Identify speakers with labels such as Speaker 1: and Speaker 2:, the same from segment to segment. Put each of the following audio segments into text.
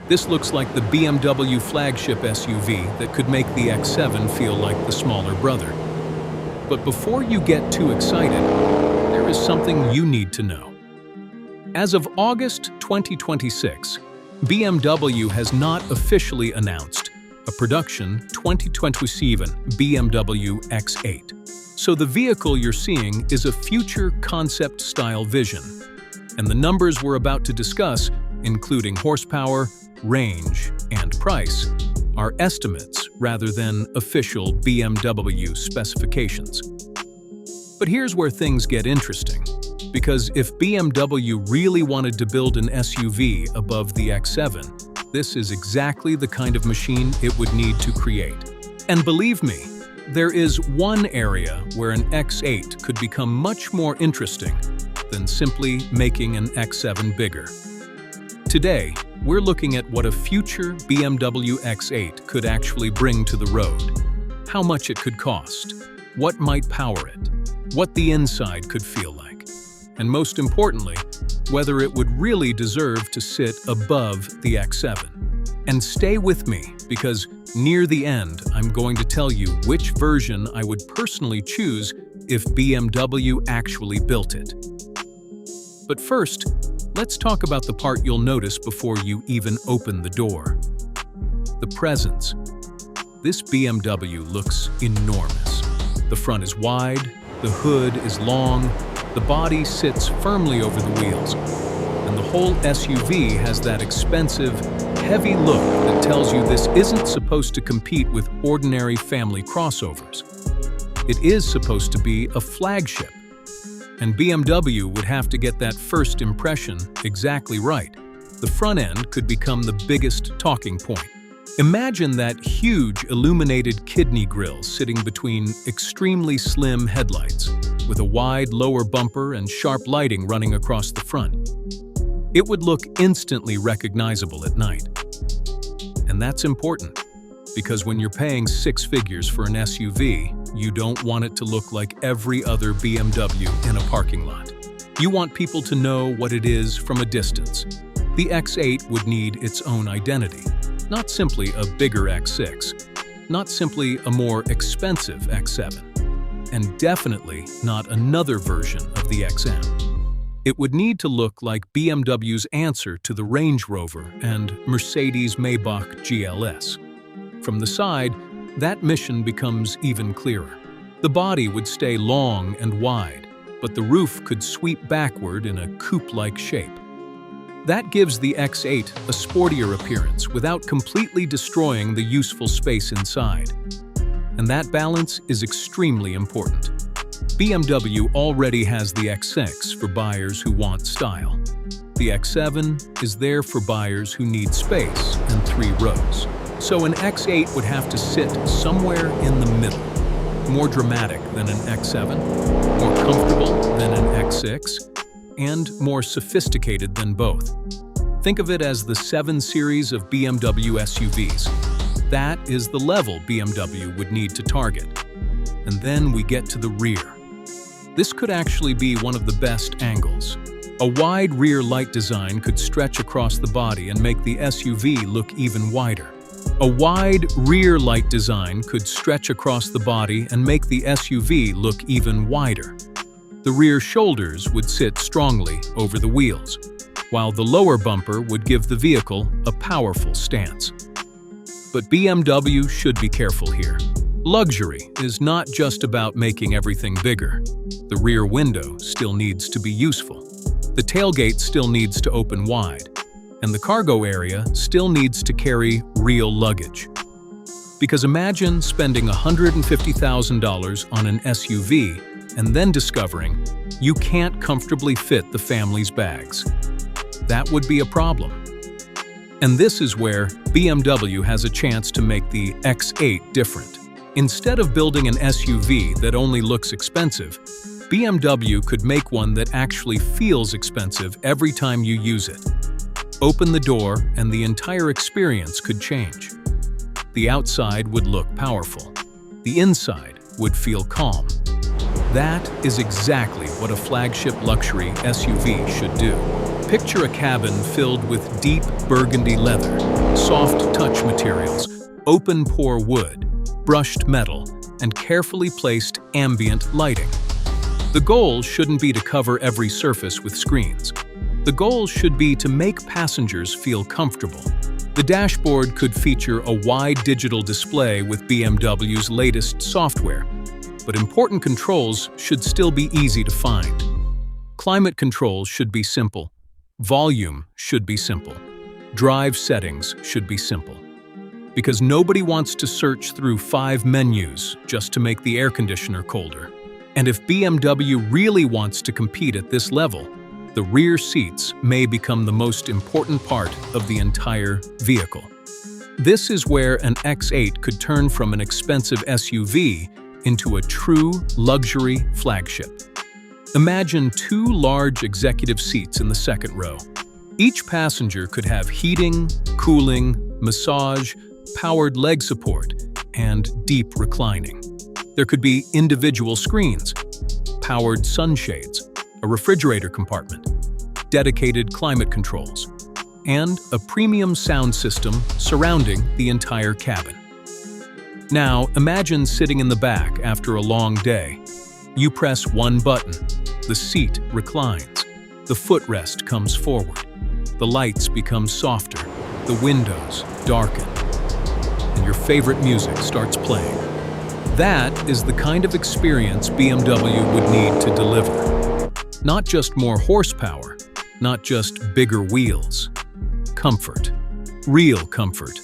Speaker 1: This looks like the BMW Flagship SUV that could make the X7 feel like the smaller brother. But before you get too excited, there is something you need to know. As of August 2026, BMW has not officially announced a production 2027 BMW X8. So the vehicle you're seeing is a future concept-style vision. And the numbers we're about to discuss, including horsepower, range, and price, are estimates rather than official BMW specifications. But here's where things get interesting. Because if BMW really wanted to build an SUV above the X7, this is exactly the kind of machine it would need to create. And believe me, there is one area where an X8 could become much more interesting than simply making an X7 bigger. Today, we're looking at what a future BMW X8 could actually bring to the road, how much it could cost, what might power it, what the inside could feel like, and most importantly, whether it would really deserve to sit above the X7. And stay with me, because near the end, I'm going to tell you which version I would personally choose if BMW actually built it. But first, let's talk about the part you'll notice before you even open the door. The presence. This BMW looks enormous. The front is wide, the hood is long, the body sits firmly over the wheels, and the whole SUV has that expensive, heavy look that tells you this isn't supposed to compete with ordinary family crossovers. It is supposed to be a flagship, and BMW would have to get that first impression exactly right. The front end could become the biggest talking point. Imagine that huge illuminated kidney grille sitting between extremely slim headlights, with a wide lower bumper and sharp lighting running across the front. It would look instantly recognizable at night. And that's important, because when you're paying six figures for an SUV, you don't want it to look like every other BMW in a parking lot. You want people to know what it is from a distance. The X8 would need its own identity. Not simply a bigger X6, not simply a more expensive X7, and definitely not another version of the XM. It would need to look like BMW's answer to the Range Rover and Mercedes-Maybach GLS. From the side, that mission becomes even clearer. The body would stay long and wide, but the roof could sweep backward in a coupe-like shape. That gives the X8 a sportier appearance without completely destroying the useful space inside. And that balance is extremely important. BMW already has the X6 for buyers who want style. The X7 is there for buyers who need space and 3 rows. So an X8 would have to sit somewhere in the middle. More dramatic than an X7, more comfortable than an X6, and more sophisticated than both. Think of it as the 7 Series of BMW SUVs. That is the level BMW would need to target. And then we get to the rear. This could actually be one of the best angles. A wide rear light design could stretch across the body and make the SUV look even wider. A wide rear light design could stretch across the body and make the SUV look even wider. The rear shoulders would sit strongly over the wheels, while the lower bumper would give the vehicle a powerful stance. But BMW should be careful here. Luxury is not just about making everything bigger. The rear window still needs to be useful. The tailgate still needs to open wide, and the cargo area still needs to carry real luggage. Because imagine spending $150,000 on an SUV and then discovering you can't comfortably fit the family's bags. That would be a problem. And this is where BMW has a chance to make the X8 different. Instead of building an SUV that only looks expensive, BMW could make one that actually feels expensive every time you use it. Open the door and the entire experience could change. The outside would look powerful. The inside would feel calm. That is exactly what a flagship luxury SUV should do. Picture a cabin filled with deep burgundy leather, soft touch materials, open-pore wood, brushed metal, and carefully placed ambient lighting. The goal shouldn't be to cover every surface with screens. The goal should be to make passengers feel comfortable. The dashboard could feature a wide digital display with BMW's latest software, but important controls should still be easy to find. Climate control should be simple. Volume should be simple. Drive settings should be simple. Because nobody wants to search through 5 menus just to make the air conditioner colder. And if BMW really wants to compete at this level, the rear seats may become the most important part of the entire vehicle. This is where an X8 could turn from an expensive SUV into a true luxury flagship. Imagine 2 large executive seats in the second row. Each passenger could have heating, cooling, massage, powered leg support, and deep reclining. There could be individual screens, powered sunshades, a refrigerator compartment, dedicated climate controls, and a premium sound system surrounding the entire cabin. Now, imagine sitting in the back after a long day. You press one button, the seat reclines, the footrest comes forward, the lights become softer, the windows darken, and your favorite music starts playing. That is the kind of experience BMW would need to deliver. Not just more horsepower, not just bigger wheels. Comfort. Real comfort.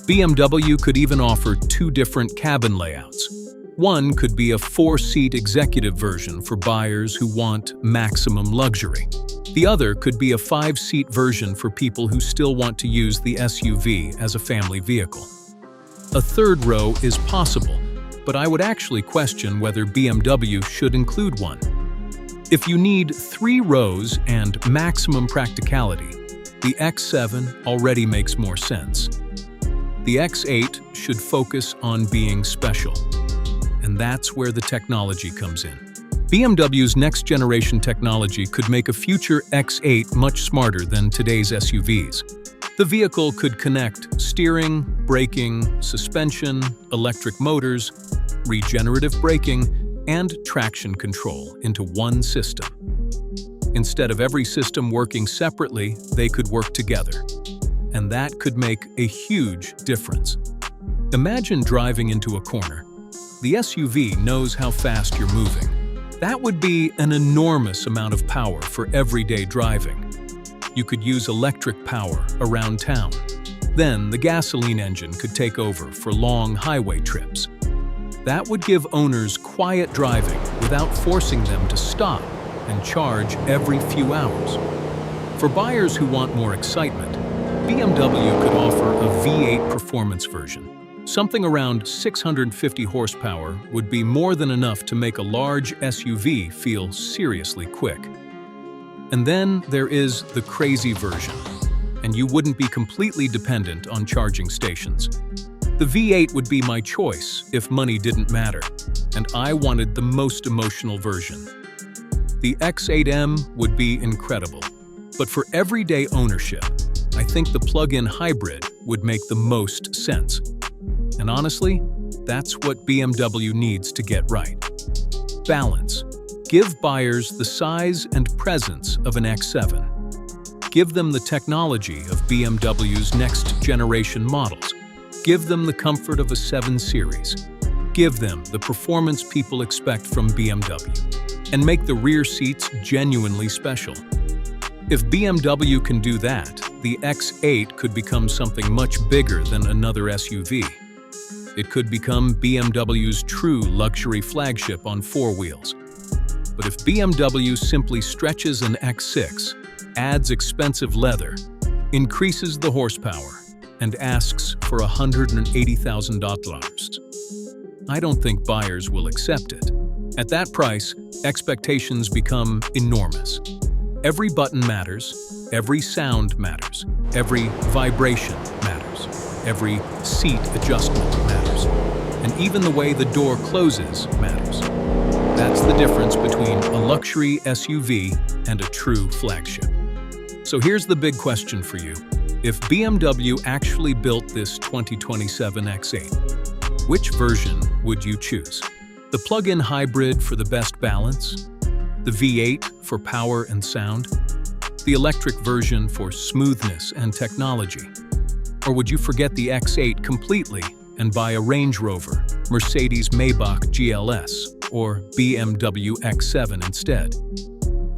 Speaker 1: BMW could even offer 2 different cabin layouts. One could be a 4-seat executive version for buyers who want maximum luxury. The other could be a 5-seat version for people who still want to use the SUV as a family vehicle. A third row is possible, but I would actually question whether BMW should include one. If you need 3 rows and maximum practicality, the X7 already makes more sense. The X8 should focus on being special, and that's where the technology comes in. BMW's next-generation technology could make a future X8 much smarter than today's SUVs. The vehicle could connect steering, braking, suspension, electric motors, regenerative braking, and traction control into one system. Instead of every system working separately, they could work together. And that could make a huge difference. Imagine driving into a corner. The SUV knows how fast you're moving. That would be an enormous amount of power for everyday driving. You could use electric power around town. Then the gasoline engine could take over for long highway trips. That would give owners quiet driving without forcing them to stop and charge every few hours. For buyers who want more excitement, BMW could offer a V8 performance version. Something around 650 horsepower would be more than enough to make a large SUV feel seriously quick. And then there is the crazy version, and you wouldn't be completely dependent on charging stations. The V8 would be my choice if money didn't matter, and I wanted the most emotional version. The X8M would be incredible, but for everyday ownership, I think the plug-in hybrid would make the most sense. And honestly, that's what BMW needs to get right. Balance. Give buyers the size and presence of an X7. Give them the technology of BMW's next-generation models. Give them the comfort of a 7 Series. Give them the performance people expect from BMW. And make the rear seats genuinely special. If BMW can do that, the X8 could become something much bigger than another SUV. It could become BMW's true luxury flagship on 4 wheels. But if BMW simply stretches an X6, adds expensive leather, increases the horsepower, and asks for $180,000, I don't think buyers will accept it. At that price, expectations become enormous. Every button matters, every sound matters, every vibration matters, every seat adjustment matters, and even the way the door closes matters. That's the difference between a luxury SUV and a true flagship. So here's the big question for you. If BMW actually built this 2027 X8, which version would you choose? The plug-in hybrid for the best balance? The V8 for power and sound? The electric version for smoothness and technology? Or would you forget the X8 completely and buy a Range Rover, Mercedes-Maybach GLS, or BMW X7 instead?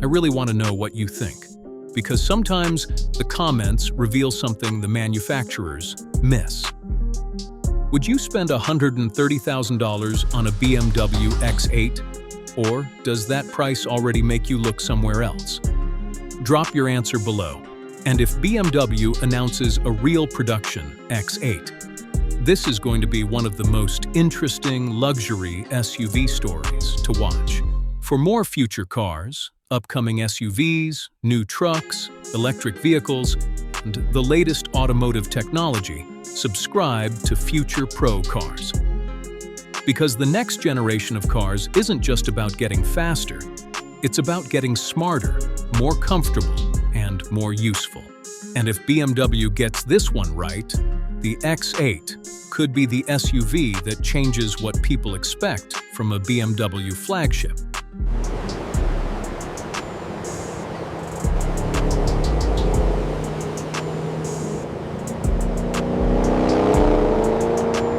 Speaker 1: I really want to know what you think, because sometimes the comments reveal something the manufacturers miss. Would you spend $130,000 on a BMW X8? Or does that price already make you look somewhere else? Drop your answer below. And if BMW announces a real production X8, this is going to be one of the most interesting luxury SUV stories to watch. For more future cars, upcoming SUVs, new trucks, electric vehicles, and the latest automotive technology, subscribe to Future Pro Cars. Because the next generation of cars isn't just about getting faster, it's about getting smarter, more comfortable, and more useful. And if BMW gets this one right, the X8 could be the SUV that changes what people expect from a BMW flagship.